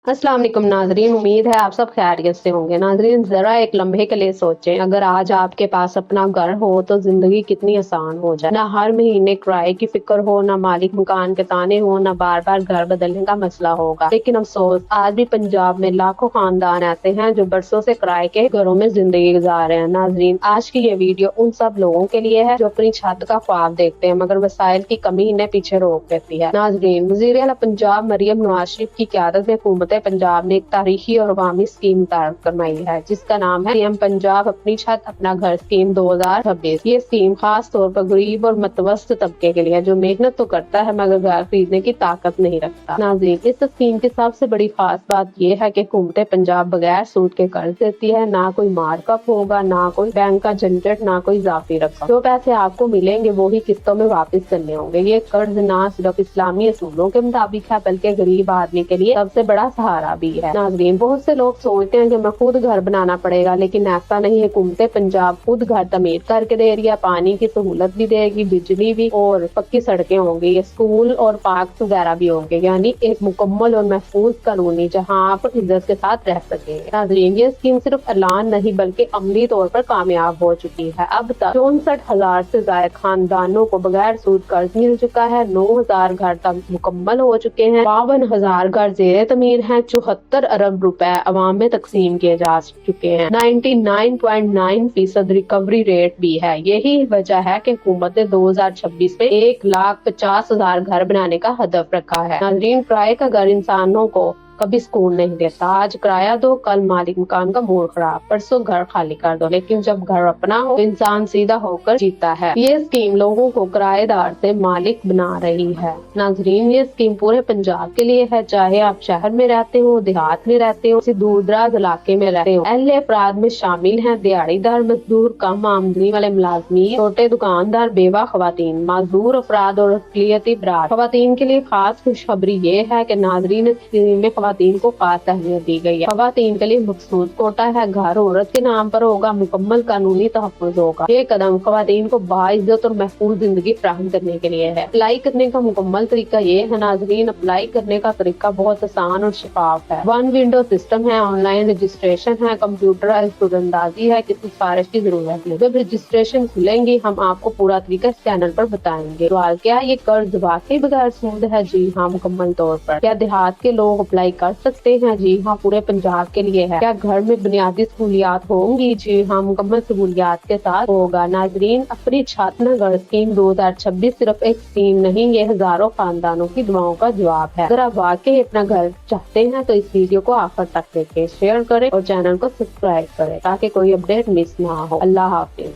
अस्सलाम वालेकुम नाजरीन, उम्मीद है आप सब खैरियत से होंगे। नाजरीन, जरा एक लम्हे के लिए सोचें, अगर आज आपके पास अपना घर हो तो जिंदगी कितनी आसान हो जाए। ना हर महीने किराए की फिक्र हो, ना मालिक मकान के ताने हो, ना बार बार घर बदलने का मसला होगा। लेकिन अफसोस, आज भी पंजाब में लाखों खानदान ऐसे हैं जो बरसों से किराए के घरों में जिंदगी गुजार रहे हैं। नाजरीन, आज की ये वीडियो उन सब लोगों के लिए है जो अपनी छत का ख्वाब देखते हैं मगर वसाइल की कमी इन्हें पीछे रोक देती है। नाजरीन, वज़ीर आला पंजाब मरियम नवाज शरीफ की क़यादत में हुकूमत पंजाब ने एक तारीखी और अवामी स्कीम तैयार करवाई है जिसका नाम है पीएम पंजाब अपनी छत अपना घर स्कीम 2026। ये स्कीम खास तौर पर गरीब और मतवस्त तबके के लिए है जो मेहनत तो करता है मगर घर खरीदने की ताकत नहीं रखता। नाज़रीन, इस स्कीम की सबसे बड़ी खास बात यह है कि हुकूमत पंजाब बगैर सूद के कर्ज देती है। ना कोई मार्कअप होगा, ना कोई बैंक का झंझट, ना कोई इजाफी रकम। जो पैसे आपको मिलेंगे वो ही किस्तों में वापस करने होंगे। ये कर्ज ना सिर्फ इस्लामी असूलों के मुताबिक है बल्कि गरीब आदमी के लिए सबसे बड़ा सहारा भी है। नाज़रीन, बहुत से लोग सोचते हैं कि मैं खुद घर बनाना पड़ेगा, लेकिन ऐसा नहीं है। हुकूमत पंजाब खुद घर तमीर करके दे रही है, पानी की सहूलत भी देगी, बिजली भी, और पक्की सड़कें होंगी, ये स्कूल और पार्क वगैरह भी होंगे। यानी एक मुकम्मल और महफूज कॉलोनी जहाँ आप इज्जत के साथ रह सकेंगे। नाज़रीन, ये स्कीम सिर्फ ऐलान नहीं बल्कि अमली तौर पर कामयाब हो चुकी है। अब तक 64,000 से ज्यादा खानदानों को बगैर सूद कर्ज मिल चुका है। 9,000 घर तक मुकम्मल हो चुके हैं। 52,000 घर जेर तमीर है। 74 अरब रुपए अवाम में तकसीम किए जा चुके हैं। 99.9% रिकवरी रेट भी है। यही वजह है कि हुकूमत ने 2026 में 1,50,000 घर बनाने का हदफ रखा है। नाज़रीन, किराए का घर इंसानों को कभी सुकून नहीं देता। आज किराया दो, कल मालिक मकान का मूड खराब, परसों घर खाली कर दो। लेकिन जब घर अपना हो इंसान सीधा होकर जीता है। ये स्कीम लोगों को किराएदार से मालिक बना रही है। नाजरीन, ये स्कीम पूरे पंजाब के लिए है, चाहे आप शहर में रहते हो, देहात में रहते हो, किसी दूर दराज इलाके में रहते हो। अहले अफराद में शामिल है दिहाड़ीदार मजदूर, कम आमदनी वाले मुलाजमीन, छोटे दुकानदार, बेवा खवातीन, मजदूर अफराद और अक़लियती बरादरी। खवातीन के लिए खास खुशखबरी ये है कि नाजरीन, स्कीम में खवातीन को खास अहमियत दी गई है। खवातीन के लिए मखसूस कोटा है। घर औरत के नाम पर होगा, मुकम्मल कानूनी तहफ़्फ़ुज़ होगा। ये कदम खवातीन को बाइज्जत और महफूज जिंदगी फराहम करने के लिए है। अप्लाई करने का मुकम्मल तरीका ये है। नाजरीन, अप्लाई करने का तरीका बहुत आसान और शफाफ है। 1 विंडो सिस्टम है, ऑनलाइन रजिस्ट्रेशन है, कंप्यूटर खुदअंदाजी है, किसी सिफारिश की जरूरत नहीं। जब रजिस्ट्रेशन खुलेंगी हम आपको पूरा तरीका इस चैनल पर बताएंगे। सवाल क्या है, ये कर्ज वाकई बगैर सूद है? जी हाँ, मुकम्मल तौर पर। क्या देहात के लोग अप्लाई कर सकते हैं? जी हाँ, पूरे पंजाब के लिए है। क्या घर में बुनियादी सहूलियात होंगी? जी हाँ, मुकम्मल सहूलियात के साथ होगा। नाजरीन, अपनी छत न घर स्कीम 2026 सिर्फ एक स्कीम नहीं, ये हजारों खानदानों की दुआओं का जवाब है। अगर आप वाकई अपना घर चाहते हैं तो इस वीडियो को आखिर तक देखें, शेयर करें और चैनल को सब्सक्राइब करें ताकि कोई अपडेट मिस ना हो। अल्लाह हाफिज।